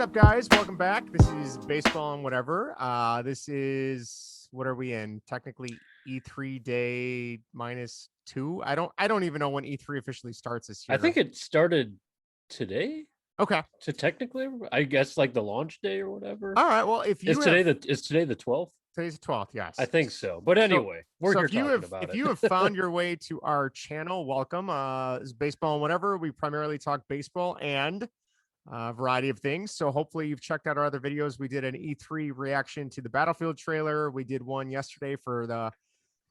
up, guys? Welcome back. This is Baseball and Whatever. This is, what are we in? Technically E3 day -2. I don't even know when E3 officially starts this year. I think it started today. Okay. So technically, I guess like the launch day or whatever. All right. Well, if you is today the 12th? Today's the 12th, yes. I think so. But anyway, we're here talking about it. If you have found your way to our channel, welcome. This is Baseball and Whatever. We primarily talk baseball and a variety of things. So hopefully you've checked out our other videos. We did an E3 reaction to the Battlefield trailer. We did one yesterday for the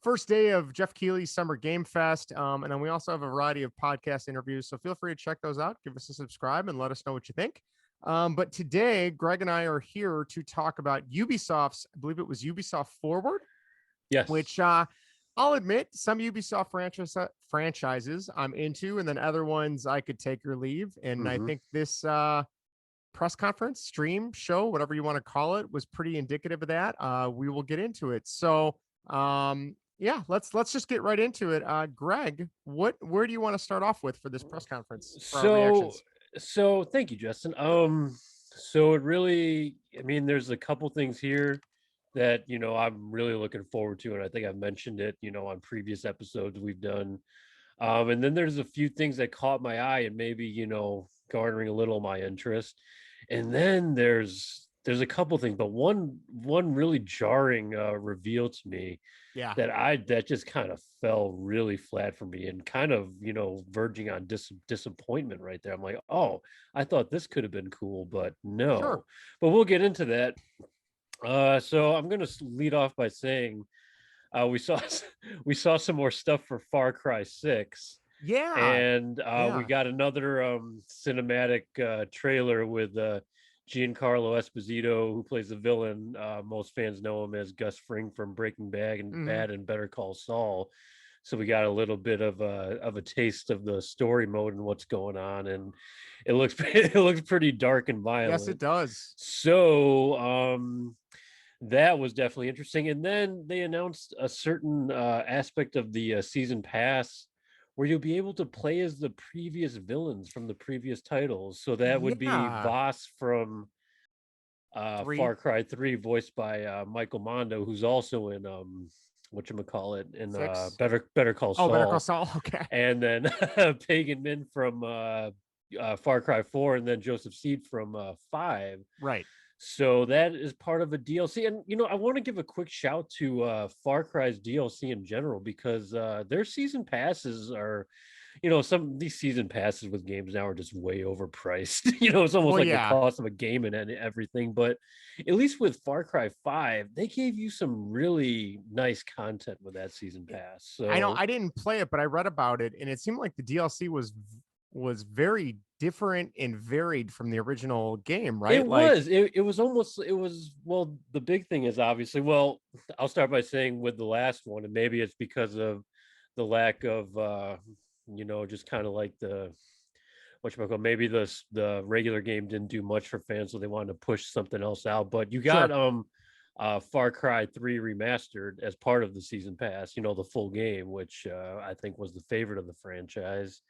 first day of Jeff Keighley's Summer Game Fest. And then we also have a variety of podcast interviews. So feel free to check those out. Give us a subscribe and let us know what you think. But today, Greg and I are here to talk about Ubisoft's, I believe it was Ubisoft Forward. Yes. Which I'll admit, some Ubisoft franchises I'm into, and then other ones I could take or leave. And I think this press conference, stream, show, whatever you want to call it, was pretty indicative of that. We will get into it. So yeah, let's just get right into it. Greg, where do you want to start off with for this press conference? So thank you, Justin. So it really, I mean, there's a couple things here that, I'm really looking forward to. And I think I've mentioned it, on previous episodes we've done. And then there's a few things that caught my eye and maybe, garnering a little of my interest. And then there's a couple things, but one really jarring reveal to me that just kind of fell really flat for me and kind of, verging on disappointment right there. I'm like, oh, I thought this could have been cool, but no. Sure. But we'll get into that. So I'm going to lead off by saying we saw some more stuff for Far Cry 6. Yeah. And we got another cinematic trailer with Giancarlo Esposito, who plays the villain. Most fans know him as Gus Fring from Breaking Bad and Better Call Saul. So we got a little bit of a taste of the story mode and what's going on, and it looks pretty dark and violent. Yes, it does. So that was definitely interesting. And then they announced a certain aspect of the season pass where you'll be able to play as the previous villains from the previous titles. So that would be Voss from Far Cry 3, voiced by Michael Mondo, who's also in whatchamacallit in Better Call Saul. Oh, Better Call Saul, okay. And then Pagan Min from Far Cry 4, and then Joseph Seed from 5. Right. So that is part of a DLC. And, I want to give a quick shout to Far Cry's DLC in general, because their season passes are, some of these season passes with games now are just way overpriced. It's almost the cost of a game and everything. But at least with Far Cry 5, they gave you some really nice content with that season pass. So I know I didn't play it, but I read about it, and it seemed like the DLC was very different and varied from the original game, right? It was well, the big thing is obviously, I'll start by saying with the last one, and maybe it's because of the lack of just kind of like maybe the regular game didn't do much for fans, so they wanted to push something else out. But you got Far Cry 3 remastered as part of the season pass, the full game, which I think was the favorite of the franchise.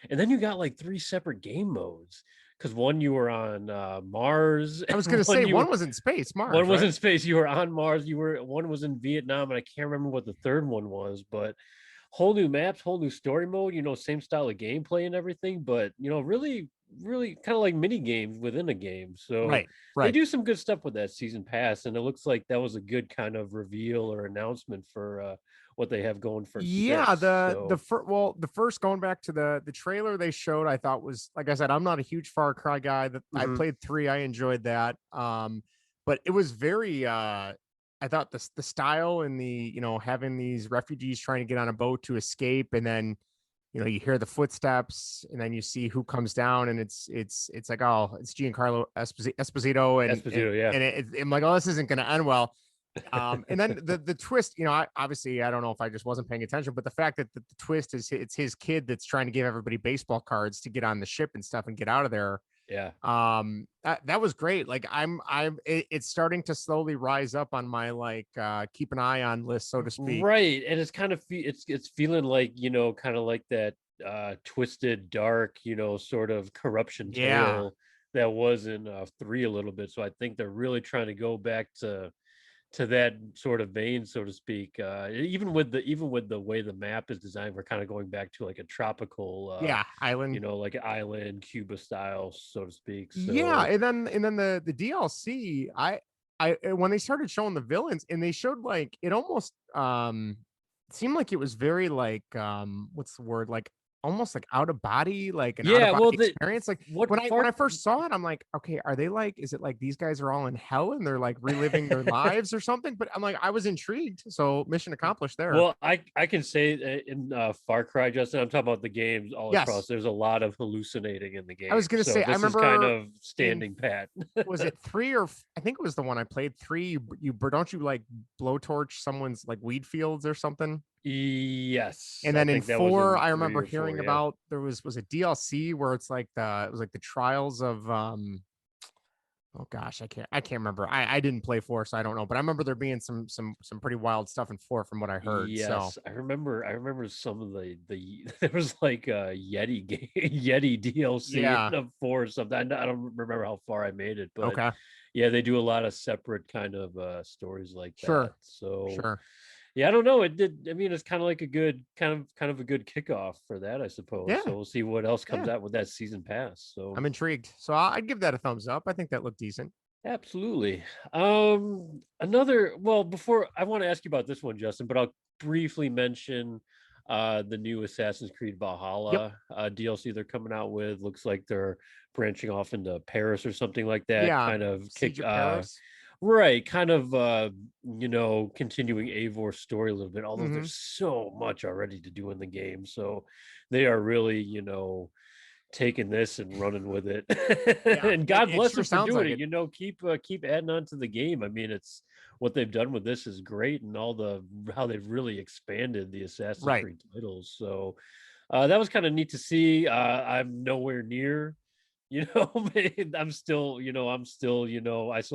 And then you got like 3 separate game modes, because one you were on Mars. I was going to say one was in space. Mars. One was in space. You were on Mars. One was in Vietnam, and I can't remember what the third one was. But whole new maps, whole new story mode. Same style of gameplay and everything. But really, really kind of like mini games within a game. So they do some good stuff with that season pass, and it looks like that was a good kind of reveal or announcement for what they have going for. The first, going back to the trailer they showed, I thought was, like I said, I'm not a huge Far Cry guy. I played 3, I enjoyed that, but it was very I thought the style and the having these refugees trying to get on a boat to escape, and then you hear the footsteps, and then you see who comes down, and it's like, oh, it's Giancarlo Esposito, and I'm like, oh, this isn't going to end well. And then the twist, obviously I don't know if I just wasn't paying attention, but the fact that the twist is it's his kid that's trying to give everybody baseball cards to get on the ship and stuff and get out of there. Yeah. That was great. Like it's starting to slowly rise up on my keep an eye on list, so to speak. Right. And it's kind of it's feeling like, kind of like that twisted, dark, sort of corruption tale that was in 3 a little bit. So I think they're really trying to go back to that sort of vein, so to speak. Even with the way the map is designed, we're kind of going back to like a tropical, Yeah, island. like an island Cuba style, so to speak. Yeah, So and then the DLC, I when they started showing the villains and they showed like it almost seemed like it was very like what's the word, like almost like out of body, like an out of yeah, body well, the experience. Like what when Far I first saw it, I'm like, okay, are they like, is it like these guys are all in hell and they're like reliving their lives or something? But I'm like, I was intrigued, so mission accomplished there. Well, I can say in Far Cry, Justin, I'm talking about the games all across. Yes, There's a lot of hallucinating in the I was game, gonna so say, I this is kind remember of in, standing pat. was it three or I think it was the one I played three. Don't you like blowtorch someone's like weed fields or something? Yes, And I then in think that was four, in I three remember or four. hearing Yeah. about there was a DLC where it's like it was like the trials of oh gosh, I can't remember. I didn't play four, so I don't know. But I remember there being some pretty wild stuff in four from what I heard. So Yes, I remember. I remember some of the there was like a Yeti game, Yeti DLC yeah, in a four or something. I don't remember how far I made it, but okay, yeah, they do a lot of separate kind of stories like that. sure, So sure, yeah, I don't know. It did. I mean, it's kind of like a good kind of a good kickoff for that, I suppose. yeah, So we'll see what else comes yeah. out with that season pass. So I'm intrigued. So I'd give that a thumbs up. I think that looked decent. absolutely. Another. Well, before I want to ask you about this one, Justin, but I'll briefly mention the new Assassin's Creed Yep. Valhalla DLC they're coming out with. Looks like they're branching off into Paris or something like that. Yeah. Kind of Siege of Paris. right, kind of continuing Eivor's story a little bit, although Mm-hmm. there's so much already to do in the game. So they are really, taking this and running with it. Yeah. And It God it bless sure them for sounds doing like it. it. Keep adding on to the game. I mean, it's what they've done with this is great, and all the how they've really expanded the Assassin's Right. Creed titles. So that was kind of neat to see. I'm nowhere near, I still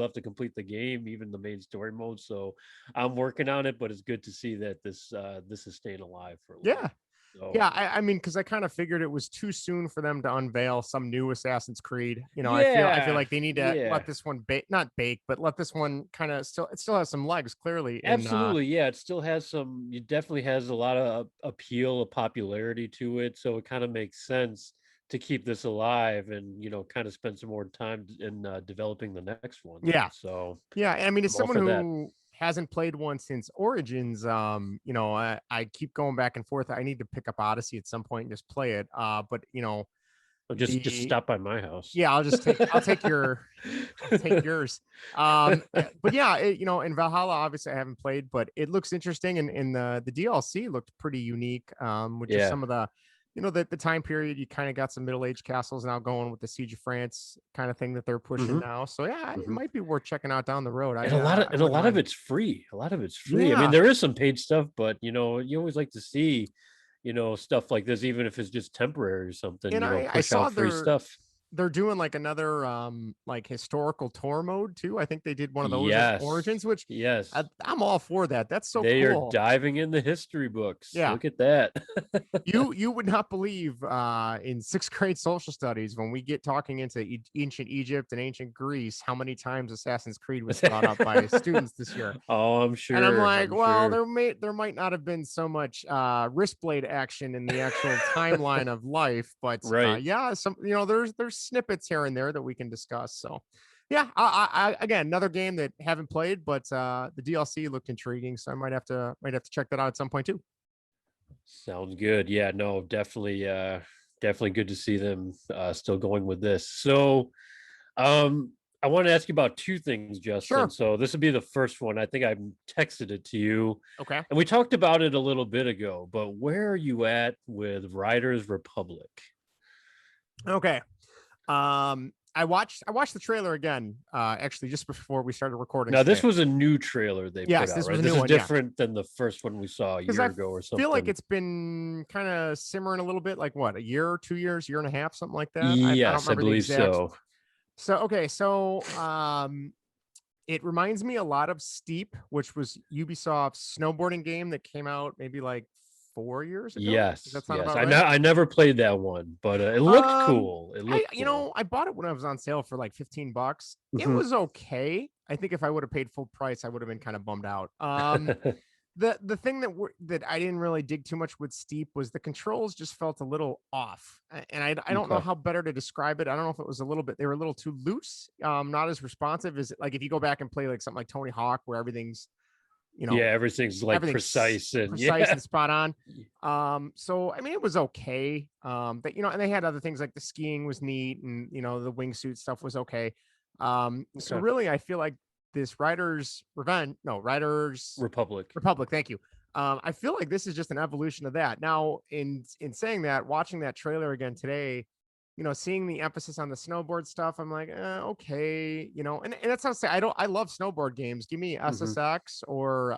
have to complete the game, even the main story mode. So I'm working on it, but it's good to see that this is staying alive for a little Yeah. bit. So Yeah, I mean, because I kind of figured it was too soon for them to unveil some new Assassin's Creed. I feel yeah, like they need to yeah. let this one bake, not bake, but let this one kind of still has some legs clearly in Absolutely, yeah. It still has some. It definitely has a lot of appeal, a popularity to it. So it kind of makes sense to keep this alive and kind of spend some more time in developing the next one. yeah. So Yeah, I mean, as I'm all someone for that. who hasn't played one since Origins, I keep going back and forth. I need to pick up Odyssey at some point and just play it. But So just the stop by my house. yeah, I'll take yours. But yeah, in Valhalla, obviously I haven't played, but it looks interesting, and the DLC looked pretty unique. With just Yeah. some of the time period, you kind of got some middle age castles now going with the Siege of France kind of thing that they're pushing hmm now. So yeah, it hmm might be worth checking out down the road. And a lot of I and a wouldn't lot of mind. it's free. A lot of it's free. I mean, Yeah, there is some paid stuff, but you always like to see, stuff like this, even if it's just temporary or something. and I Push saw out free stuff. they're doing like another like historical tour mode too. I think they did one of those in Yes. Origins, which Yes. I'm all for that. That's so They are cool. diving in the history books. Yeah. Look at that. You would not believe in sixth grade social studies when we get talking into ancient Egypt and ancient Greece how many times Assassin's Creed was brought up by students this year. Oh, I'm And I'm sure. like, I'm well, sure. there might not have been so much wrist blade action in the actual timeline of life, but Right. yeah, there's snippets here and there that we can discuss. So yeah, again, another game that haven't played, but the DLC looked intriguing, so I might have to check that out at some point too. Sounds good. Yeah, no, definitely good to see them still going with this. So, I want to ask you about two things, Justin. Sure. So this would be the first one. I think I texted it to you, Okay. and we talked about it a little bit ago. But where are you at with Riders Republic? Okay. I watched the trailer again, actually just before we started recording Now, this today. was a new trailer they put Yes, out, this was right? a This new is one, yeah. different than the first one we saw a Because year I ago or feel like something. it's been kind of simmering a little bit, like what, a year, 2 years, year and a half, something like that. I don't Yes, I remember the believe exact. so. So okay, so it reminds me a lot of Steep, which was Ubisoft's snowboarding game that came out maybe like 4 years ago. Does Yes, that sound yes. about right? I never played that one, but it looked Um, cool. It looked cool. I bought it when I was on sale for like $15. It Mhm. was okay. I think if I would have paid full price, I would have been kind of bummed out. The thing that I didn't really dig too much with Steep was the controls just felt a little off, and I don't know Okay. how better to describe it. I don't know if it was a little bit they were a little too loose, not as responsive as like if you go back and play like something like Tony Hawk where everything's you Yeah, know everything's like everything's precise and precise yeah. and spot on. So I mean it was okay. But and they had other things like the skiing was neat and the wingsuit stuff was okay. So Okay. really I feel like this Riders Republic. Republic, thank you. I feel like this is just an evolution of that. Now, in saying that, watching that trailer again today, seeing the emphasis on the snowboard stuff, I'm like, okay, and that's not to say I love snowboard games. Give me Hmm. SSX or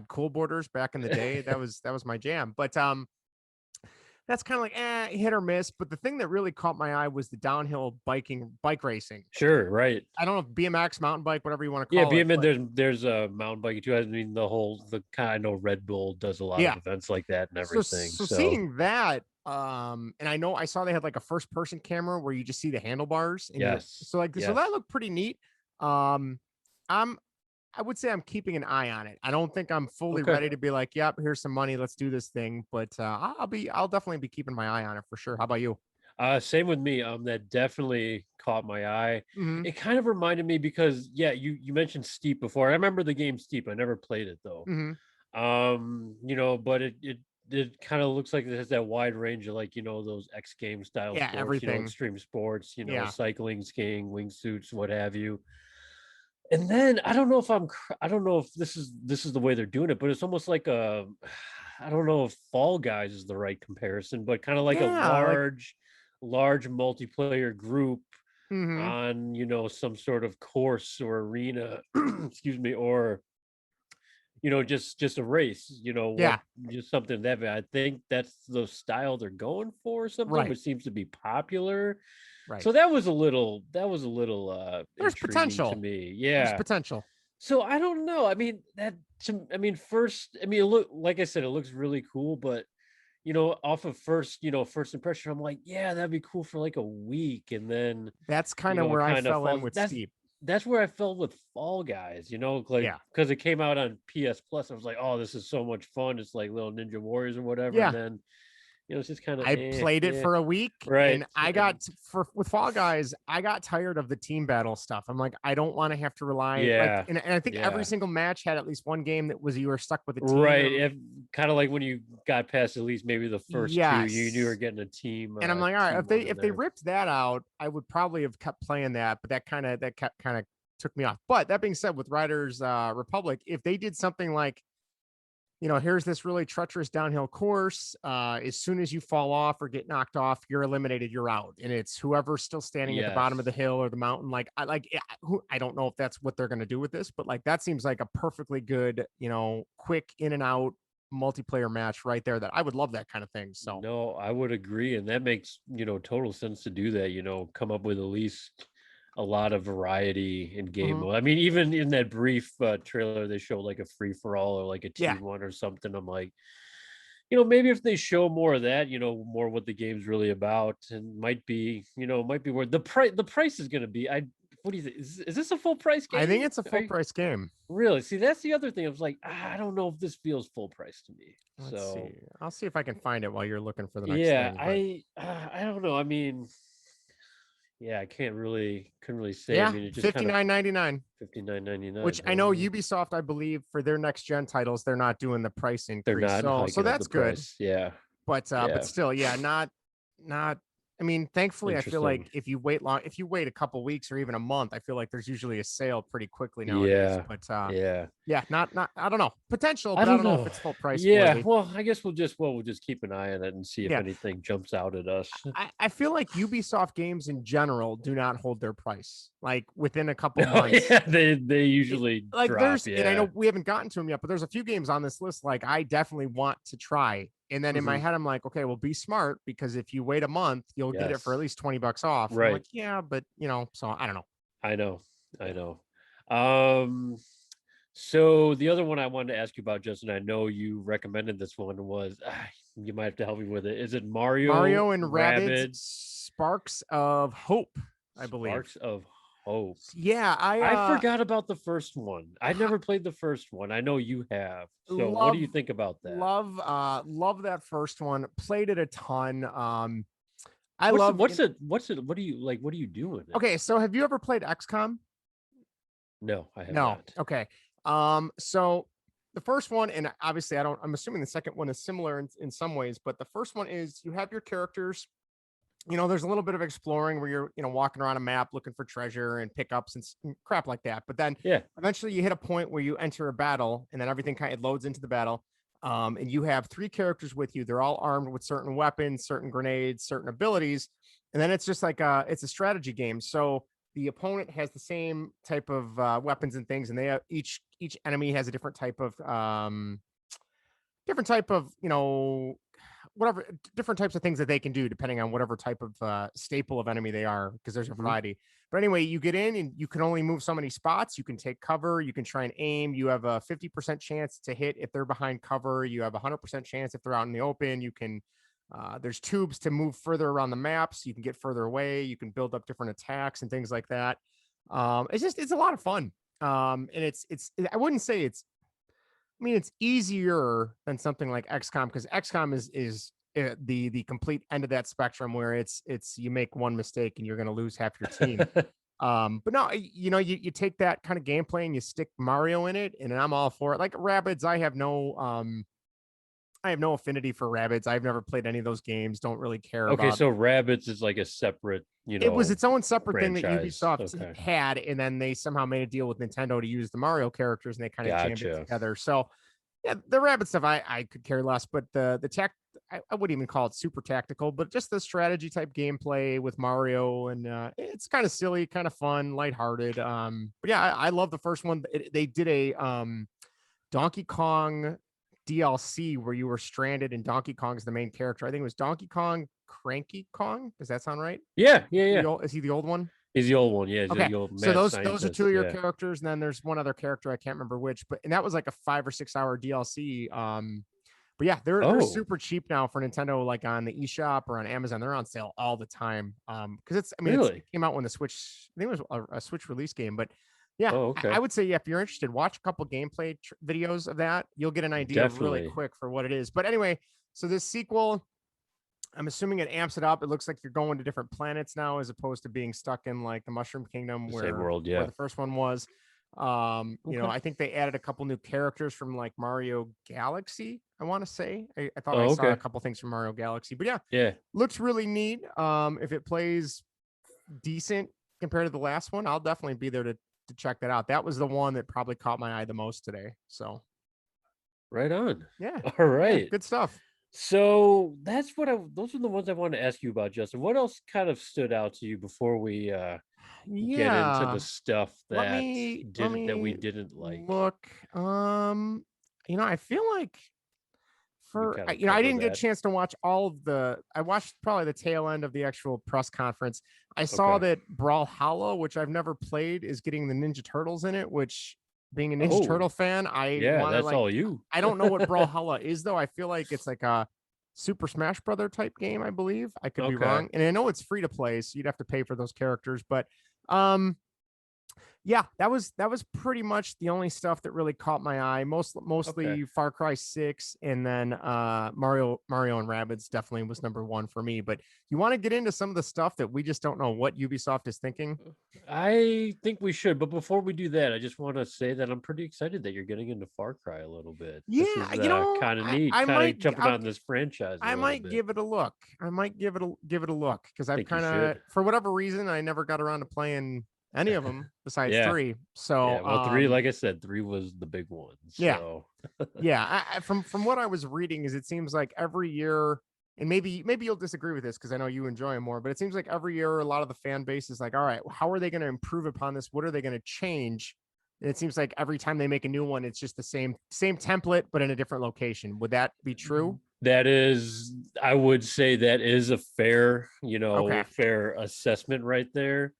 Cool Borders back in the day. That was my jam. But that's kind of like hit or miss. But the thing that really caught my eye was the downhill bike racing. Sure, right. I don't know if BMX, mountain bike, whatever you want to Yeah, call it, BMN, but there's a mountain biking too. I mean, the kind I know Red Bull does a lot of yeah. events like that and So everything. so So seeing that, and I saw they had like a first person camera where you just see the handlebars and yes, so that yes. looked pretty neat. Um, I'm I would say I'm keeping an eye on it. I don't think I'm fully Okay. ready to be like, yep, here's some money, let's do this thing. But I'll definitely be keeping my eye on it for sure. How about you? Same with me. That definitely caught my eye. Hmm. It kind of reminded me because yeah, you mentioned Steep before. I remember the game Steep. I never played it though. Hmm. But it kind of looks like it has that wide range of like, those X game style Yeah, sports, everything. extreme sports, Yeah. cycling, skiing, wingsuits, what have you. And then I don't know if I don't know if this is the way they're doing it, but it's almost like a I don't know if Fall Guys is the right comparison, but kind of like a Yeah, like large multiplayer group hmm on, some sort of course or arena, excuse me, or just a race, what yeah, just something that I think that's the style they're going for or something, right, which seems to be popular. right. So that was a little There's intriguing to potential. me. There's Yeah. potential. So I don't know. I mean, first, it look like I said, it looks really cool, but off of first impression, I'm like, yeah, that'd be cool for like a week, and then That's kind of it where I kind of fell in falls. with That's Steep. that's where I felt with Fall Guys, like Yeah. because it came out on PS Plus. I was like, oh, this is so much fun. It's like little Ninja Warriors or whatever, and Yeah. then it's just kind of I played it yeah, for a week right, and I got for with Fall Guys, I got tired of the team battle stuff. I'm like, I don't want to have to rely like yeah, and I think every yeah. single match had at least one game that was you were stuck with a team. Right. If kind of like when you got past at least maybe the first two, you knew you were Yes. getting a team And I'm like, all right, one in if they there. ripped that out, I would probably have kept playing that, but that kept kind of took me off. But that being said, with Riders Republic, if they did something like here's this really treacherous downhill course. As soon as you fall off or get knocked off, you're eliminated. You're out, and it's whoever's still standing at the bottom of the Yes. hill or the mountain. Like I don't know if that's what they're going to do with this, but like that seems like a perfectly good, quick in and out multiplayer match right there. That I would love that kind of thing. So No, I would agree. And that makes, total sense to do that, come up with at least a lot of variety in game mhm. mode. I mean, even in that brief trailer, they showed like a free for all or like a Yeah, team one or something. I'm like, maybe if they show more of that, more what the game's really about, and might be where the price is going to be. What do you think? Is this a full price I think game? it's a full price game. Really? See, that's the other thing. I was like, I don't know if this feels full price to me. Let's see. So I'll see if I can find it while you're looking for the next yeah, thing. But I don't know. I mean, yeah, I couldn't really say. I yeah, mean, it just kind of 59.99. 59.99. Which I know Ubisoft, I believe, for their next gen titles, they're not doing the price They're increase. not So hiking up the that's good. price. Yeah, But yeah, still, yeah, not I mean, thankfully, I feel interesting. like if you wait a couple weeks or even a month, I feel like there's usually a sale pretty quickly nowadays. Yeah, But yeah. yeah, not I don't know. Potential, I but I don't don't know if know. it's full price Yeah, worthy. well, I guess we'll just keep an eye on it and see if Yeah. anything jumps out at us. I feel like Ubisoft games in general do not hold their price. Like within a couple Oh months, yeah, they it, usually like drop. and I Yeah. know we haven't gotten to them yet, but there's a few games on this list like I definitely want to try. And then in my Hmm. head, I'm like, okay, well, be smart because if you wait a month, you'll get it for at Yes. least $20 off. And I'm Right. like, yeah, but so I don't know. I know. I Yeah. know. Um. So the other one I wanted to ask you about, Justin, I know you recommended this one, was you might have to help me with it. Is it Mario Mario and Rabbids Rabbids Sparks of Hope, I believe. Sparks of Hope? Yeah, I I forgot about the first one. I never played the first one. I know you have. So what do love you think about that? love that first one. Played it a ton. I What's the, love what's it what's it what do you like what do you do with it? Okay, so have you ever played XCOM? No, I have No. not. Okay. So the first one, and obviously I'm assuming the second one is similar in some ways, but the first one is you have your characters. There's a little bit of exploring where you're, walking around a map looking for treasure and pickups and crap like that. But then Yeah. eventually you hit a point where you enter a battle and then everything kind of loads into the battle. And you have three characters with you. They're all armed with certain weapons, certain grenades, certain abilities. And then it's just like it's a strategy game. So the opponent has the same type of weapons and things, and they have, each enemy has a different type of whatever different types of things that they can do depending on whatever type of staple of enemy they are, because there's a variety. But anyway, you get in and you can only move so many spots. You can take cover, you can try and aim. You have a 50% chance to hit if they're behind cover. You have a 100% chance if they're out in the open. You can there's tubes to move further around the map, so you can get further away. You can build up different attacks and things like that. It's a lot of fun. And it's I wouldn't say it's easier than something like XCOM, because XCOM is the complete end of that spectrum, where it's you make one mistake and you're going to lose half your team. But no, you take that kind of gameplay and you stick Mario in it, and I'm all for it. Like Rabbids, I have no affinity for Rabbids. I've never played any of those games. Don't really care Okay, about. so Rabbids is like a separate, It was its own separate thing that franchise. Ubisoft Okay. had, and then they somehow made a deal with Nintendo to use the Mario characters, and they kind of jammed it Gotcha. together. So yeah, the Rabbit stuff I could care less, but the tech I wouldn't even call it super tactical, but just the strategy type gameplay with Mario, and it's kind of silly, kind of fun, lighthearted. But yeah, I love the first one. They did a Donkey Kong DLC where you were stranded and Donkey Kong is the main character. I think it was Donkey Kong Cranky Kong. Does that sound right? Yeah, yeah, yeah. Is he the old one? He's the old one. Yeah, he's Okay, the old so mad those are two scientist. of your Yeah. characters, and then there's one other character I can't remember which, and that was like a 5 or 6 hour DLC. But yeah, they're Oh, super cheap now for Nintendo, like on the eShop or on Amazon. They're on sale all the time. Because it really? came out when the Switch, I think it was a Switch release game. But yeah, Oh, I okay. would say, yeah, if you're interested, watch a couple gameplay videos of that. You'll get an idea really Definitely. quick for what it is. But anyway, so this sequel, I'm assuming it amps it up. It looks like you're going to different planets now, as opposed to being stuck in like the Mushroom Kingdom The same where world. where Yeah. the first one was. Okay. I think they added a couple new characters from like Mario Galaxy. I want to say I thought I Oh, saw a okay. couple things from Mario Galaxy, but yeah, Yeah. looks really neat. If it plays decent compared to the last one, I'll definitely be there to check that out. That was the one that probably caught my eye the most today. So Right on. yeah, All yeah, right. good stuff. So those are the ones I wanted to ask you about, Justin. What else kind of stood out to you before we get into the Yeah, stuff let that we me didn't like? look. I feel like We can kind of I cover didn't get a that. chance to watch all of the. I watched probably the tail end of the actual press conference. I saw Okay. that Brawlhalla, which I've never played, is getting the Ninja Turtles in it. Which, being a Ninja Turtle Oh, fan, I yeah, want to that's like. all you. I don't know what Brawlhalla is though. I feel like it's like a Super Smash Brother type game. I believe I could be Okay. wrong, and I know it's free to play, so you'd have to pay for those characters. But um, yeah, that was pretty much the only stuff that really caught my eye. Okay. Mostly Far Cry 6, and then Mario and Rabbids definitely was number one for me. But you want to get into some of the stuff that we just don't know what Ubisoft is thinking? I think we should, but before we do that, I just want to say that I'm pretty excited that you're getting into Far Cry a little bit. This Yeah, is kind of I neat, I kind of might jumping on this franchise a I little might bit. give it a look. I might give it a look, because I've Think you kind of, should. for whatever reason, I never got around to playing any of them besides Yeah. three. Yeah. So Well, three, like I said, three was the big one. yeah. So Yeah, from what I was reading, is it seems like every year, and maybe you'll disagree with this because I know you enjoy it more, but it seems like every year a lot of the fan base is like, all right, how are they going to improve upon this? What are they going to change? And it seems like every time they make a new one, it's just the same template, but in a different location. Would that be true? that is, I would say that is a fair, Okay. fair assessment right there.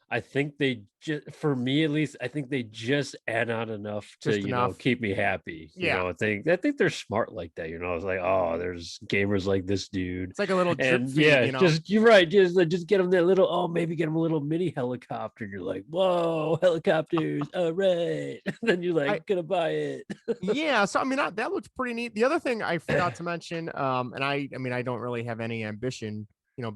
I think they just, for me at least, I think they just add on enough to, Just enough. keep me happy. Yeah. I think they're smart like that. It's like, oh, there's gamers like this dude, It's like a little drip and feed, yeah, just you're right. Just get them that little, oh, maybe get them a little mini helicopter. And you're like, whoa, helicopters, all right. And then you're like, gonna buy it. Yeah, so I mean that looks pretty neat. The other thing I forgot to mention, and I mean I don't really have any ambition,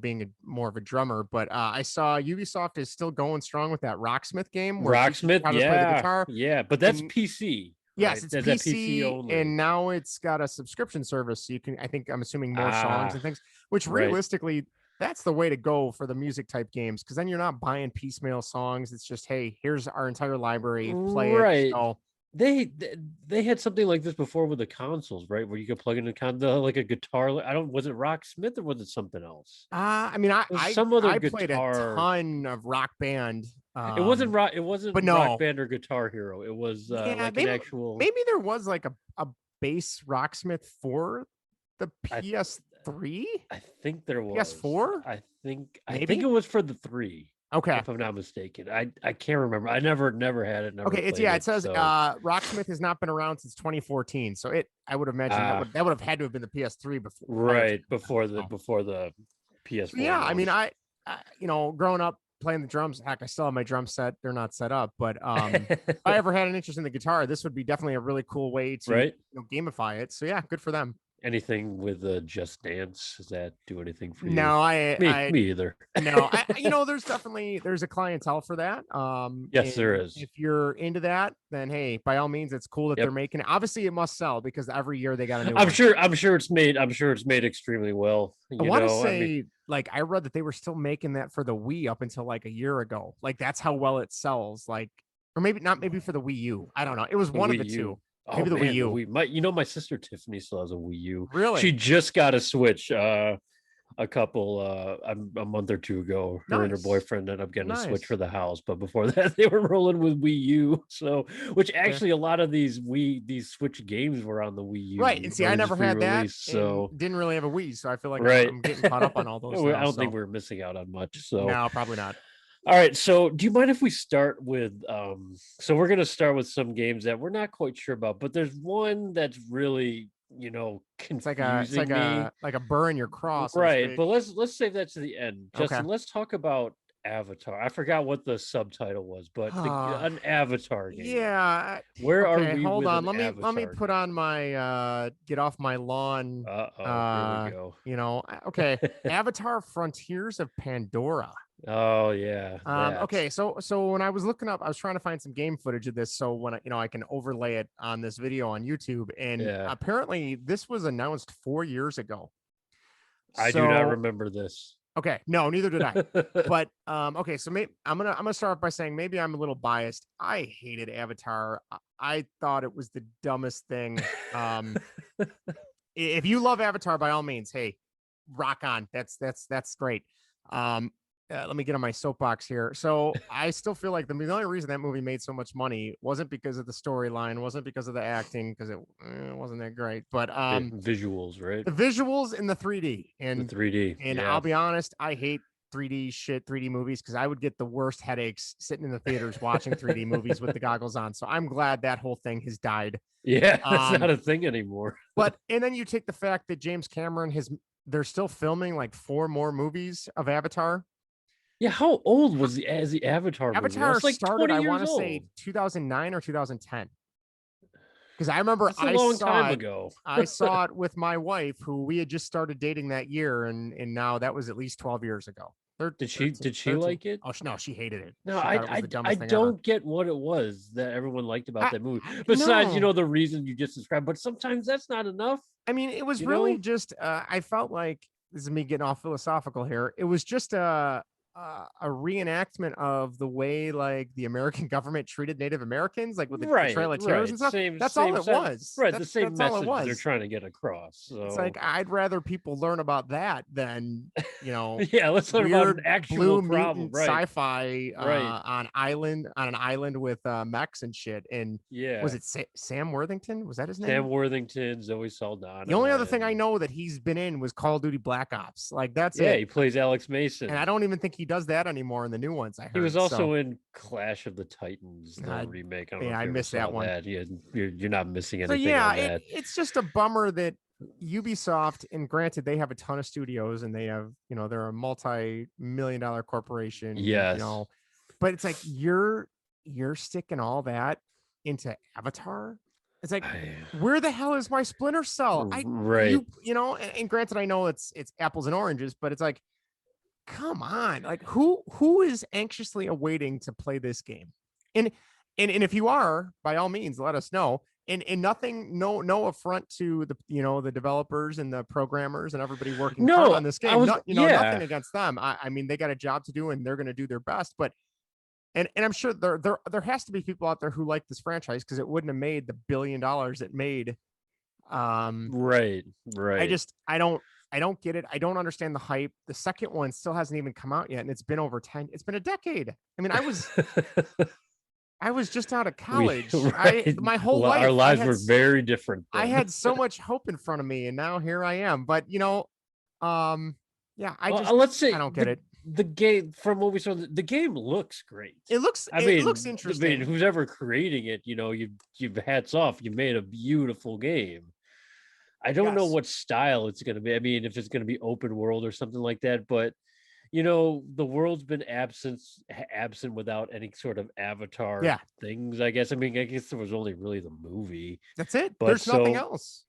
being more of a drummer, but I saw Ubisoft is still going strong with that Rocksmith game where you teach Rocksmith, how to play the yeah, guitar. yeah, but that's And PC, yes, right? it's That's that PC PC, only. and now it's got a subscription service, so you can, I think, I'm assuming more songs Ah, and things, which right. realistically, that's the way to go for the music type games, because then you're not buying piecemeal songs. It's just, hey, here's our entire library, play it. Right. So They had something like this before with the consoles, right? Where you could plug in like a guitar. I don't. Was it Rocksmith or was it something else? I mean, It was some other I played a guitar. ton of Rock Band, It wasn't rock. It wasn't but Rock no, Band or Guitar Hero. It was yeah, like an actual. maybe there was like a bass Rocksmith for the I PS3, I think there was. PS4, I think maybe. it was for the 3. Okay, If I'm not mistaken. I can't remember. I never had it. Never okay, it's, played yeah. It it. says So Rocksmith has not been around since 2014, so I would imagine that would have had to have been the PS3 before, prior to right before the that. before the PS4 Yeah, I mean, launch. growing up playing the drums, heck, I still have my drum set. They're not set up, but if I ever had an interest in the guitar, this would be definitely a really cool way to Right. gamify it. So yeah, good for them. Anything with Just Dance? Does that do anything for you? No, Me either. No, there's a clientele for that. Yes, there is. If you're into that, then hey, by all means, it's cool that they're making it. Obviously, it must sell because every year they got a new one. I'm sure it's made extremely well. I want to say, like, I read that they were still making that for the Wii up until like a year ago. Like, that's how well it sells. Like, or maybe not, maybe for the Wii U. I don't know. It was one of the two. Maybe the Wii U. My sister Tiffany still has a Wii U. Really? She just got a Switch a month or two ago. Her and her boyfriend ended up getting a Switch for the house, but before that they were rolling with Wii U. So, which actually a lot of these Switch games were on the Wii U. Right, and see, I never had that, so didn't really have a Wii, so I feel like I'm getting caught up on all those. I don't think we're missing out on much. So no, probably not. All right, so do you mind if we start with so we're going to start with some games that we're not quite sure about, but there's one that's really, confusing it's like a burr in your cross, right? But let's save that to the end. Justin, okay. Let's talk about Avatar. I forgot what the subtitle was, but an Avatar game. Yeah. Where are we? Hold on. Let me put on my get off my lawn. Here we go. Okay. Avatar Frontiers of Pandora. Oh yeah. Okay, so when I was looking up, I was trying to find some game footage of this, so when I can overlay it on this video on YouTube, and apparently this was announced 4 years ago. I do not remember this. Okay, no, neither did I. But okay, so I'm gonna start off by saying maybe I'm a little biased. I hated Avatar. I thought it was the dumbest thing. If you love Avatar, by all means, hey, rock on. That's great. Let me get on my soapbox here. So I still feel like the only reason that movie made so much money wasn't because of the storyline, wasn't because of the acting, because it wasn't that great, but visuals, right? The visuals in the 3D and the 3D. And I'll be honest, I hate 3D movies because I would get the worst headaches sitting in the theaters watching 3D movies with the goggles on. So I'm glad that whole thing has died. Yeah, that's not a thing anymore. And then you take the fact that James Cameron they're still filming like 4 more movies of Avatar. Yeah, how old was the Avatar movie? Avatar like started, I want to say 2009 or 2010. Because I remember a long time ago. I saw it with my wife, who we had just started dating that year, and now that was at least 12 years ago. Did she like it? Oh no, she hated it. No, I don't get what it was that everyone liked about that movie. Besides, the reason you just described, but sometimes that's not enough. I mean, it was really just I felt like, this is me getting all philosophical here. It was just a reenactment of the way like the American government treated Native Americans, like with the Trail of Tears and stuff. That's all it was. Right, the same message they're trying to get across. So it's like I'd rather people learn about that than Yeah, let's talk about an weird actual blue problem, mutant right? sci-fi Right. on an island with mechs and shit. And was Yeah. it Sam Worthington? Was that his Sam name? Worthington, Zoe The only Saldana, other thing I and know that he's been in was Call of Duty Black Ops. Like that's yeah, it. he plays Alex And Mason. I don't even think he does that anymore in the new ones I He was heard. So also in Clash of the Titans, the I, remake. I don't know yeah, if I you ever missed that saw one. that. You're not missing So anything yeah, on that. it's just a bummer that Ubisoft, and granted they have a ton of studios and they have, they're a multi-million dollar corporation, Yes. but it's like you're sticking all that into Avatar. It's like, where the hell is my Splinter Cell? Right. And granted I know it's apples and oranges, but it's like, come on, like who is anxiously awaiting to play this game? And if you are, by all means, let us know. And nothing, no affront to the the developers and the programmers and everybody working hard on No, this I game. was Nothing against them. I mean, they got a job to do and they're going to do their best. But and I'm sure there has to be people out there who like this franchise because it wouldn't have made the $1 billion it made. Right. I don't get it. I don't understand the hype. The second one still hasn't even come out yet, and it's been over 10. It's been a decade. I mean, I was just out of college. My whole life, our lives were very different then. I had so much hope in front of me, and now here I am. But yeah, let's say I don't get it. The game, from what we saw, the game looks great. It looks interesting. I mean, who's ever creating it, you've hats off. You made a beautiful game. I don't know what style it's going to be. I mean, if it's going to be open world or something like that, but the world's been absent without any sort of Avatar things, I guess. I mean, I guess there was only really the movie. That's it. But there's nothing else.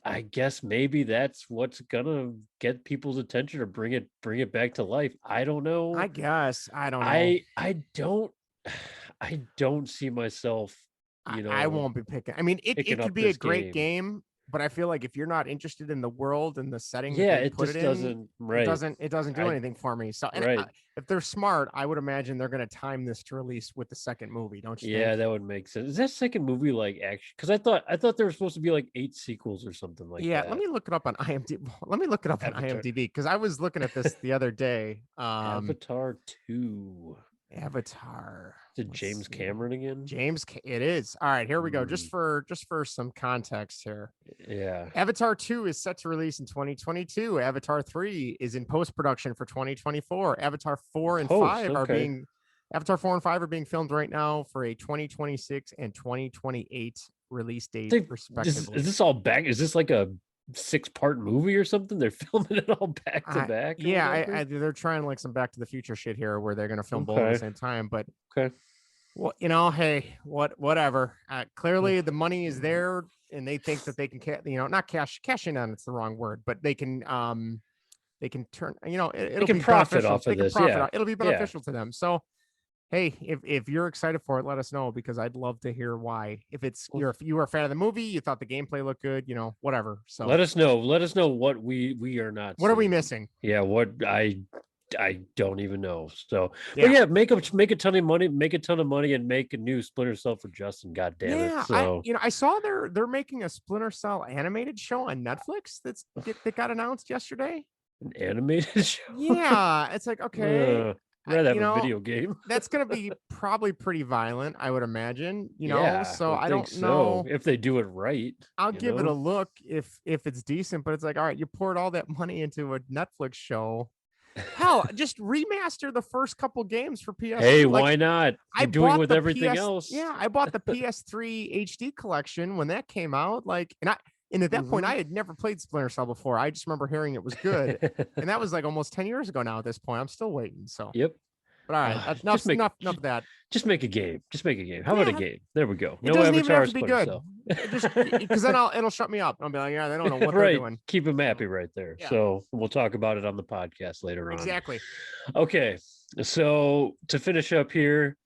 I guess maybe that's what's gonna get people's attention or bring it back to life. I don't know. I guess. I don't know. I don't see myself, I won't be picking. I mean, it could be a great game, but I feel like if you're not interested in the world and the setting, it doesn't do anything for me. So, if they're smart, I would imagine they're going to time this to release with the second movie, don't you? Yeah, that would make sense. Is that second movie like actually? Because I thought there were supposed to be like 8 sequels or something like that. Yeah, let me look it up on IMDb. IMDb because I was looking at this the other day. Avatar 2. Avatar. Did James Cameron again? It is. All right, here we go. Just for some context here. Yeah. Avatar 2 is set to release in 2022. Avatar 3 is in post-production for 2024. Avatar 4 and 5 are being filmed right now for a 2026 and 2028 release date, respectively. Is this all back? Is this like a 6-part movie or something? They're filming it all back to back. Yeah, they're trying like some Back to the Future shit here, where they're going to film both at the same time. But well, hey, whatever. Clearly, the money is there, and they think that they can, not cash in on. It's the wrong word, but they can turn. It'll be profit off of this. Yeah, it'll be beneficial to them. So. Hey, if you're excited for it, let us know because I'd love to hear why. If you were a fan of the movie, you thought the gameplay looked good, whatever. So let us know. Let us know what we are not. What are we missing? Yeah, what I don't even know. So, but yeah, make a ton of money, and make a new Splinter Cell for Justin. God damn it! So I saw they're making a Splinter Cell animated show on Netflix that got announced yesterday. An animated show? Yeah, it's like okay. I'd rather have a video game. That's going to be probably pretty violent, I would imagine, so I don't know if they do it right. I'll give it a look if it's decent, but it's like, all right, you poured all that money into a Netflix show. Hell, just remaster the first couple games for PS3. Hey, why not? You're doing it with everything else. Yeah, I bought the PS3 HD collection when that came out. And at that point, I had never played Splinter Cell before. I just remember hearing it was good. And that was like almost 10 years ago now at this point. I'm still waiting. So, yep. But all right, enough of that. Just make a game. How about a game? There we go. No Avatar even have to be good. Because then it'll shut me up. I'll be like, yeah, they don't know what they're doing. Keep them happy right there. Yeah. So we'll talk about it on the podcast later on. Exactly. Okay. So to finish up here,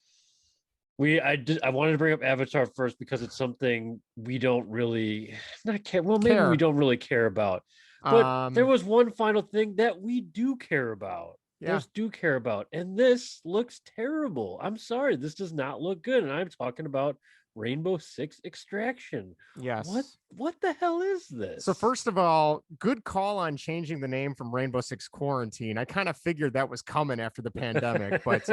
I wanted to bring up Avatar first because it's something we don't really care. Well, maybe we don't really care about. But there was one final thing that we do care about. And this looks terrible. I'm sorry, this does not look good. And I'm talking about Rainbow Six Extraction. Yes. What the hell is this? So first of all, good call on changing the name from Rainbow Six Quarantine. I kind of figured that was coming after the pandemic, but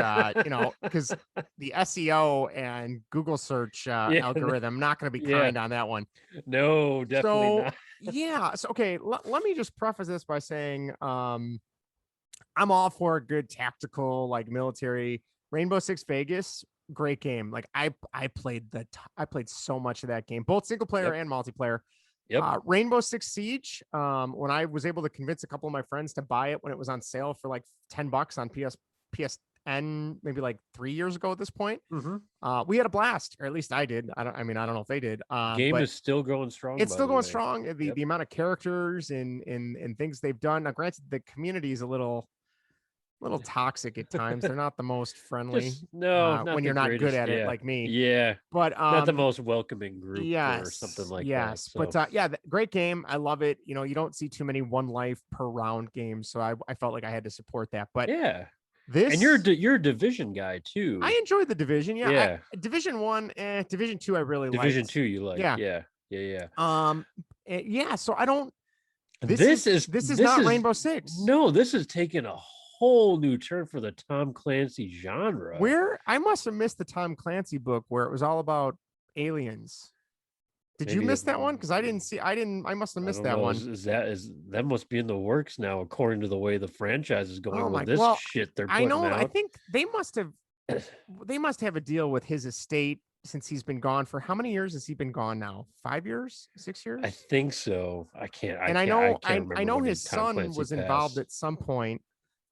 because the SEO and Google search Yeah, algorithm not going to be yeah. kind on that one. No, definitely So not. yeah, so okay, let me just preface this by saying I'm all for a good tactical like military. Rainbow Six Vegas, great game. Like I played so much of that game, both single player Yep. and multiplayer. Yep. Rainbow Six Siege, when I was able to convince a couple of my friends to buy it when it was on sale for like $10 on PSN, maybe like 3 years ago at this point. We had a blast, or at least I did. I don't know if they did. Game But is still going strong. it's by still the going way. strong. The Yep. the amount of characters and things they've done. Now, granted, the community is a little toxic at times. They're not the most friendly not when the you're not good greatest. at it Yeah. like me. Yeah. But Not the most welcoming group or yes, something like that. yes. So. But yeah, great game. I love it. You know, you don't see too many one life per round games, so I felt like I had to support that. But yeah, this, and you're a Division guy too. I enjoyed the Division. Yeah, Yeah. Division 1, Division 2, I really liked. Division 2, you like? Yeah. Yeah. So I don't. This is not Rainbow Six. No, this is taking a whole new turn for the Tom Clancy genre. Where I must have missed the Tom Clancy book where it was all about aliens. Did you miss that one? Because I didn't see. I must have missed that one. That must be in the works now, according to the way the franchise is going with this shit they're putting out. I think they must have a deal with his estate since he's been gone for how many years has he been gone now? 5 years, 6 years? I think so. I can't. And I know his son was involved at some point.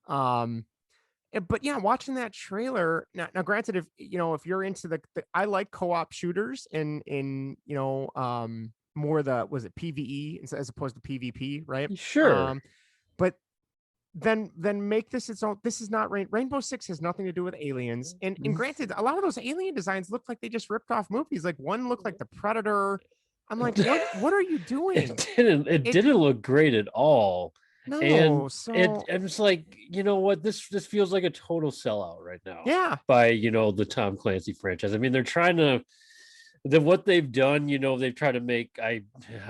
But yeah, watching that trailer now, granted, if you're into I like co-op shooters and more was it PvE as opposed to PvP, right? Sure. But then make this its own. This is not Rainbow Six has nothing to do with aliens. And granted, a lot of those alien designs look like they just ripped off movies. Like one looked like the Predator. I'm like, what are you doing? It didn't look great at all. No, and it's like, you know what, this feels like a total sellout right now. Yeah. By the Tom Clancy franchise. I mean, they're trying to what they've done, they've tried to make I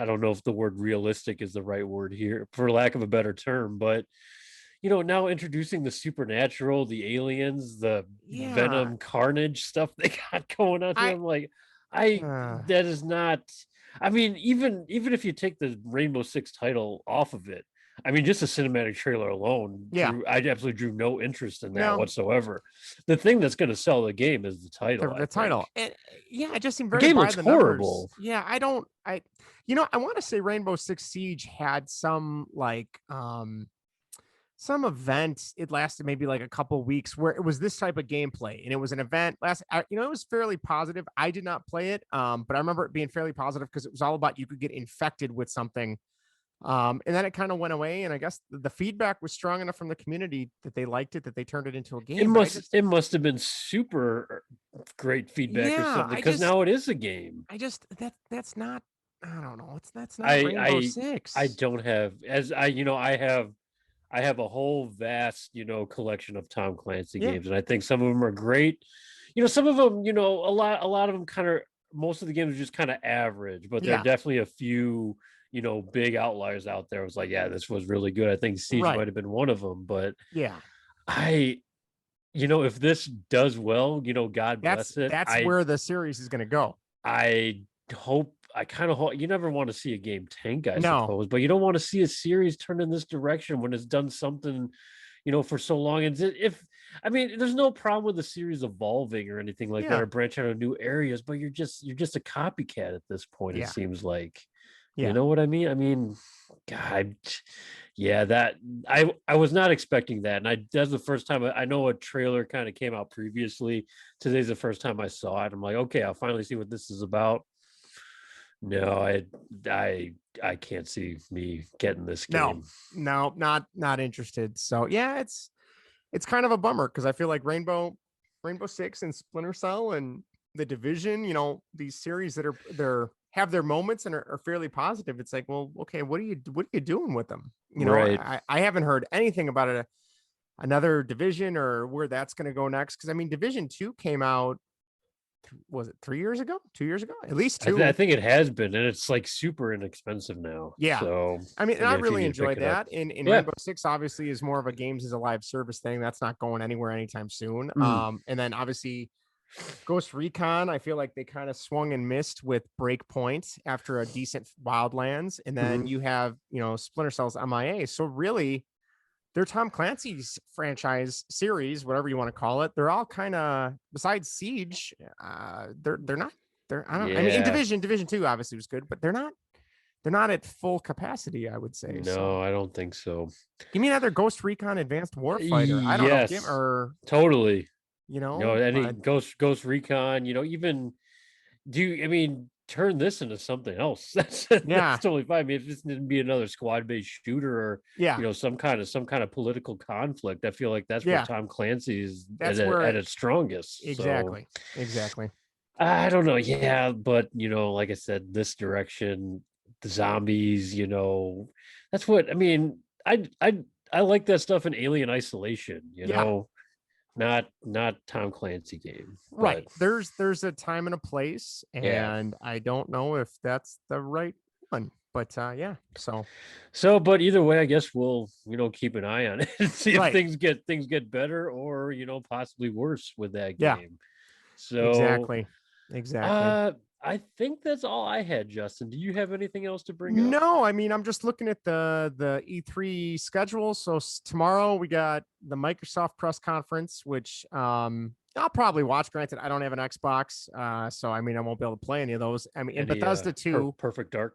don't know if the word realistic is the right word here, for lack of a better term, but now introducing the supernatural, the aliens, the Venom Carnage stuff they got going on here. I'm like, that is not. I mean, even if you take the Rainbow Six title off of it, I mean, just a cinematic trailer alone, I absolutely drew no interest in that whatsoever. The thing that's going to sell the game is the title. The title. And, it just seemed very the game looks horrible. Numbers. Yeah, I want to say Rainbow Six Siege had some some event. It lasted maybe like a couple weeks where it was this type of gameplay, and it was an event it was fairly positive. I did not play it, but I remember it being fairly positive because it was all about you could get infected with something. And then it kind of went away, and I guess the feedback was strong enough from the community that they liked it, that they turned it into a game. It must have been super great feedback or something, because now it is a game. That's not. I don't know. That's not Rainbow Six. I don't have I have a whole vast collection of Tom Clancy games, and I think some of them are great. Some of them, a lot of them most of the games are just kind of average, but there are definitely a few big outliers out there. I was like, yeah, this was really good. I think Siege might have been one of them, but if this does well, God bless it. That's where the series is going to go. I kind of hope. You never want to see a game tank, I suppose, but you don't want to see a series turn in this direction when it's done something, for so long. And there's no problem with the series evolving or anything like that, or branching out of new areas, but you're just a copycat at this point. It seems like. You know what I mean? I mean, God, that I was not expecting that. And that's the first time I know a trailer kind of came out previously. Today's the first time I saw it. I'm like, okay, I'll finally see what this is about. No, I can't see me getting this game. No, not interested. So yeah, it's kind of a bummer because I feel like Rainbow Six and Splinter Cell and the Division, these series that are have their moments and are fairly positive. It's like, well, okay, what are you doing with them? I haven't heard anything about another Division or where that's going to go next. Because I mean, Division 2 came out was it 3 years ago, 2 years ago, at least I two. think it has been, and it's like super inexpensive now. Yeah. So I mean, and I again, if you really need to pick enjoyed it up, that. In yeah. Rainbow Six, obviously, is more of a games as a live service thing. That's not going anywhere anytime soon. Mm. And then obviously Ghost Recon, I feel like they kind of swung and missed with Breakpoint after a decent Wildlands, and then you have Splinter Cell's MIA. So really, their Tom Clancy's franchise series, whatever you want to call it, they're all kind of, besides Siege, they're not. I don't. I mean, in Yeah. Division 2 obviously was good, but they're not at full capacity, I would say. No, So I don't think so. give me another Ghost Recon Advanced Warfighter. I don't know, Yes, totally. Any but Ghost Recon, even I mean, turn this into something else. That's yeah, totally fine. I mean, if this didn't be another squad-based shooter or yeah, some kind of political conflict, I feel like that's where yeah. Tom Clancy is That's at where its strongest. So exactly. I don't know. Yeah, but like I said, this direction, the zombies, that's what I mean. I like that stuff in Alien Isolation, Yeah, not Tom Clancy game. right. But There's a time and a place, yeah. and I don't know if that's the right one. But yeah, But either way, I guess we'll keep an eye on it and see if right, things get better or possibly worse with that yeah, game. So exactly. I think that's all I had, Justin. Do you have anything else to bring up? No, I mean, I'm just looking at the E3 schedule. So tomorrow we got the Microsoft press conference, which I'll probably watch. Granted, I don't have an Xbox, so I mean, I won't be able to play any of those. I mean, in Bethesda 2, Perfect Dark,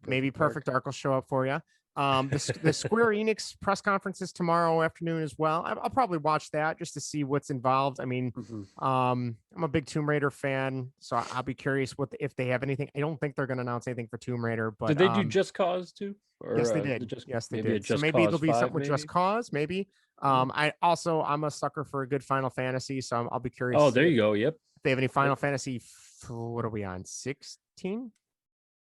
maybe Perfect Dark will show up for you. The Square Enix press conference is tomorrow afternoon as well. I'll probably watch that just to see what's involved. I mean, I'm a big Tomb Raider fan, so I'll be curious if they have anything. I don't think they're going to announce anything for Tomb Raider, but did they do Just Cause too? Or, yes, they did. Yes, they did. So Just maybe it'll Cause be 5, something with Just Cause. Maybe. I'm a sucker for a good Final Fantasy, so I'll be curious. Oh, there you go. Yep. If they have any Final Fantasy, what are we on? 16?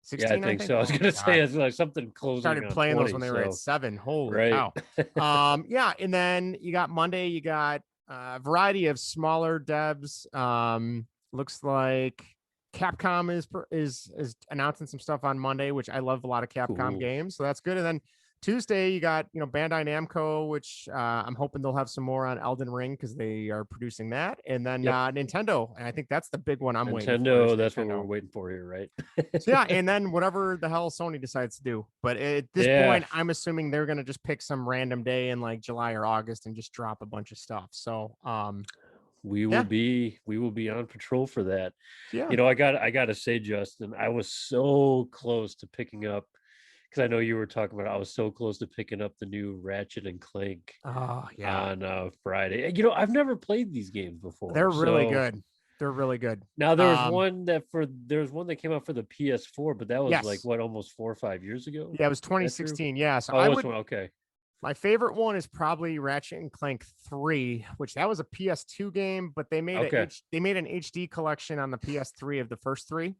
16, yeah, I think so. I was gonna say it's like something close. Started playing 20, those when they were at 7. Holy right. cow! Yeah, and then you got Monday. You got a variety of smaller devs. Looks like Capcom is announcing some stuff on Monday, which I love a lot of Capcom games, so that's good. And then Tuesday, you got Bandai Namco, which I'm hoping they'll have some more on Elden Ring because they are producing that, and then Nintendo, and I think that's the big one I'm waiting for. That's what we're waiting for here, right? So yeah, and then whatever the hell Sony decides to do. But at this point, I'm assuming they're gonna just pick some random day in like July or August and just drop a bunch of stuff. So we will be on patrol for that. Yeah, I gotta say, Justin, I was so close to picking up. Because I know you were talking about, I was so close to picking up the new Ratchet and Clank on Friday. I've never played these games before. They're really good. They're really good. Now there was one that came out for the PS4, but that was like what, almost 4 or 5 years ago. Yeah, it was 2016. Yeah, so okay. My favorite one is probably Ratchet and Clank 3, which that was a PS2 game, but they made an HD collection on the PS3 of the first 3.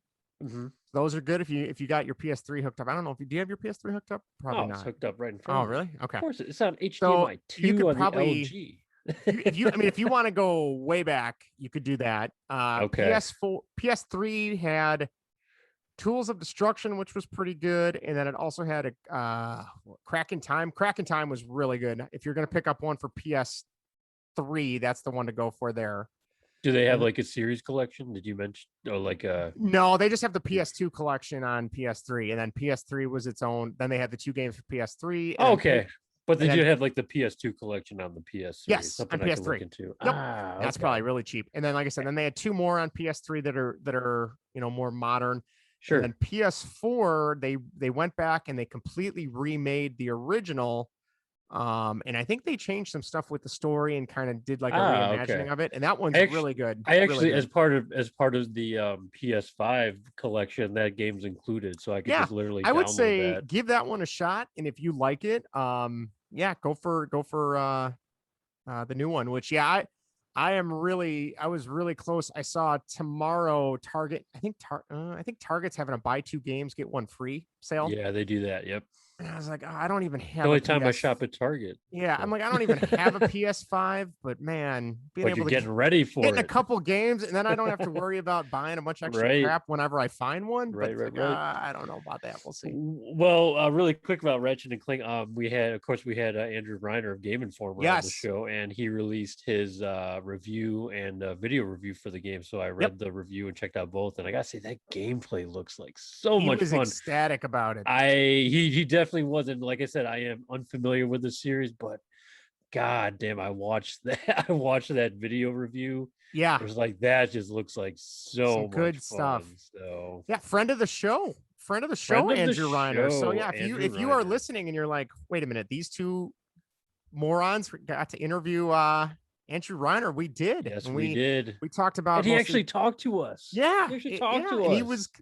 Those are good if you got your PS3 hooked up. I don't know if do you have your PS3 hooked up? Probably not. It's hooked up right in front. Oh, really? Okay. Of course, it's on HDMI 2 you could probably, the LG. if you want to go way back, you could do that. PS3 had Tools of Destruction, which was pretty good, and then it also had a Crack in Time. Crack in Time was really good. If you're going to pick up one for PS3, that's the one to go for there. Do they have like a series collection? Did you mention or like a? No, they just have the PS2 collection on PS3, and then PS3 was its own. Then they had the 2 games for PS3. Okay, but they did have like the PS2 collection on the PS3. Yes, on PS3. Yep. That's probably really cheap. And then, like I said, then they had 2 more on PS3 that are more modern. Sure. And then PS4, they went back and they completely remade the original. And I think they changed some stuff with the story and kind of did like a reimagining of it, and that one's really good. I actually, as part of the PS5 collection, that game's included, so I could just literally. I would say that. Give that one a shot, and if you like it, go for the new one. Which I was really close. I saw tomorrow Target. I think Target's having a buy 2 games get 1 free sale. Yeah, they do that. Yep. And I was like, oh, I don't even The have only a time I PS. shop at Target. Yeah, So. I'm like, I don't even have a PS5, but man, being But able you're to getting ready get for in a it. couple games, and then I don't have to worry about buying a bunch of extra Right. crap whenever I find one. But Right, it's right, like, right. I don't know about that. We'll see. Well, really quick about Ratchet and Clank. We had, of course, we had Andrew Reiner of Game Informer on the Yes. show, and he released his review and video review for the game. So I Yep. read the review and checked out both, and I gotta say that gameplay looks like so He much was fun. ecstatic about it. He definitely wasn't. Like I said, I am unfamiliar with the series, but God damn, I watched that. I watched that video review. Yeah, It was like that. Just looks like so some good much stuff. fun. So yeah, friend of the show, Andrew Reiner. So yeah, if you are listening and you're like, wait a minute, these two morons got to interview Andrew Reiner, we did. Yes, and we did. We talked about. And he actually talked to us. Yeah, he actually talked to and us.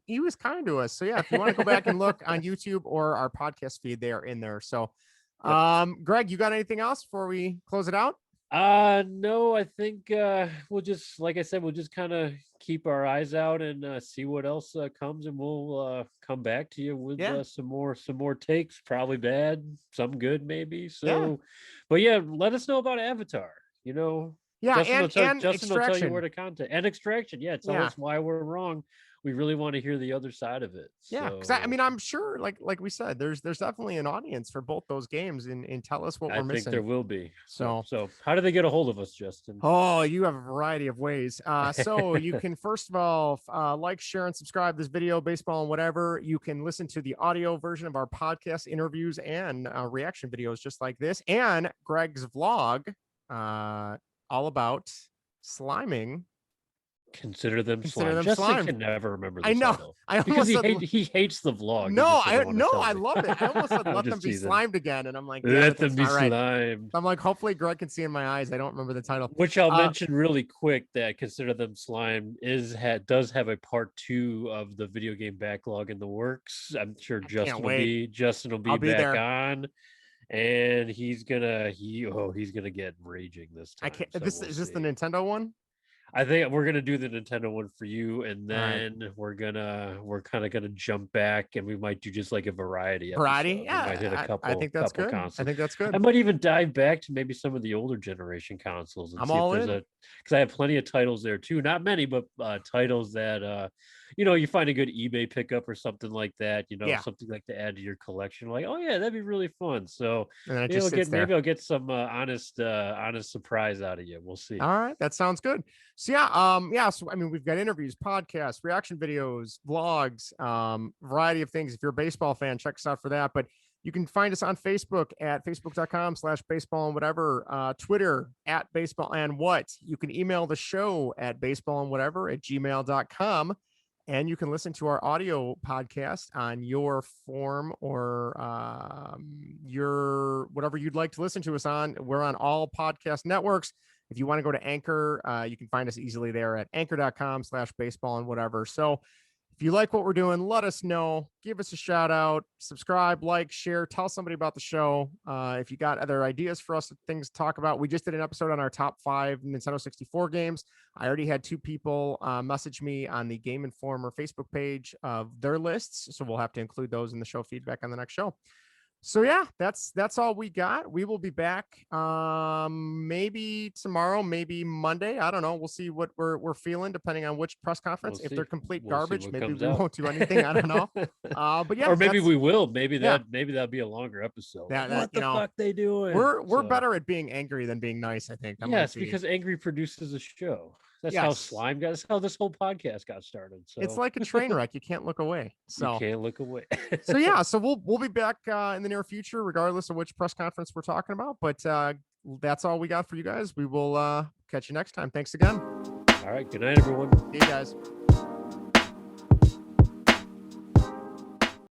he was kind to us. So yeah, if you want to go back and look on YouTube or our podcast feed, they are in there. So, Greg, you got anything else before we close it out? No, I think we'll just, like I said, we'll just kind of keep our eyes out and see what else comes, and we'll come back to you with some more takes, probably bad, some good maybe. So, but yeah, let us know about Avatar. You know, yeah, Justin will tell you Extraction. where to contact, and Extraction. Yeah, tell us why we're wrong. We really want to hear the other side of it. Yeah, because I mean, I'm sure, like we said, there's definitely an audience for both those games, and tell us what we're missing. I think there will be. So how do they get a hold of us, Justin? Oh, you have a variety of ways. So you can, first of all, like, share, and subscribe this video, baseball and whatever. You can listen to the audio version of our podcast interviews and reaction videos just like this, and Greg's vlog all about sliming. Consider them slime. Justin can never remember the title. I because he hates the vlog. No, I love it. I almost said let them be slimed again, and I'm like, let them be slimed. I'm like, hopefully Greg can see in my eyes. I don't remember the title. Which I'll mention really quick that Consider Them Slime does have a part 2 of the video game backlog in the works. I'm sure Justin will be back there on. And he's gonna get raging this time. Is this the Nintendo one? I think we're gonna do the Nintendo one for you, and then we're kind of gonna jump back, and we might do just like a variety. Yeah, we might hit a couple. I think that's good. Consoles. I think that's good. I might even dive back to maybe some of the older generation consoles. And I'm all in, because I have plenty of titles there too. Not many, but titles that you find a good eBay pickup or something like that. Something like to add to your collection. Like, oh yeah, that'd be really fun. So maybe I'll get some honest surprise out of you. We'll see. All right, that sounds good. So yeah. So I mean, we've got interviews, podcasts, reaction videos, vlogs, variety of things. If you're a baseball fan, check us out for that. But you can find us on Facebook at facebook.com/baseball and whatever, Twitter at baseball and what. You can email the show at baseballandwhatever@gmail.com. And you can listen to our audio podcast on your form or your whatever you'd like to listen to us on. We're on all podcast networks. If you want to go to Anchor, you can find us easily there at anchor.com/baseball and whatever. So if you like what we're doing, let us know. Give us a shout out. Subscribe, like, share, tell somebody about the show. If you got other ideas for us, things to talk about. We just did an episode on our top 5 Nintendo 64 games. I already had 2 people message me on the Game Informer Facebook page of their lists. So we'll have to include those in the show feedback on the next show. So yeah, that's all we got. We will be back maybe tomorrow, maybe Monday. I don't know. We'll see what we're feeling depending on which press conference. If they're complete garbage, maybe we won't do anything. I don't know. But yeah, or maybe we will. Maybe that'll be a longer episode. What the fuck they doing? We're better at being angry than being nice, I think. Because angry produces a show. That's how slime got. That's how this whole podcast got started. So it's like a train wreck. You can't look away. So you can't look away. So yeah, so we'll be back in the near future, regardless of which press conference we're talking about. But that's all we got for you guys. We will catch you next time. Thanks again. All right. Good night, everyone. See you guys.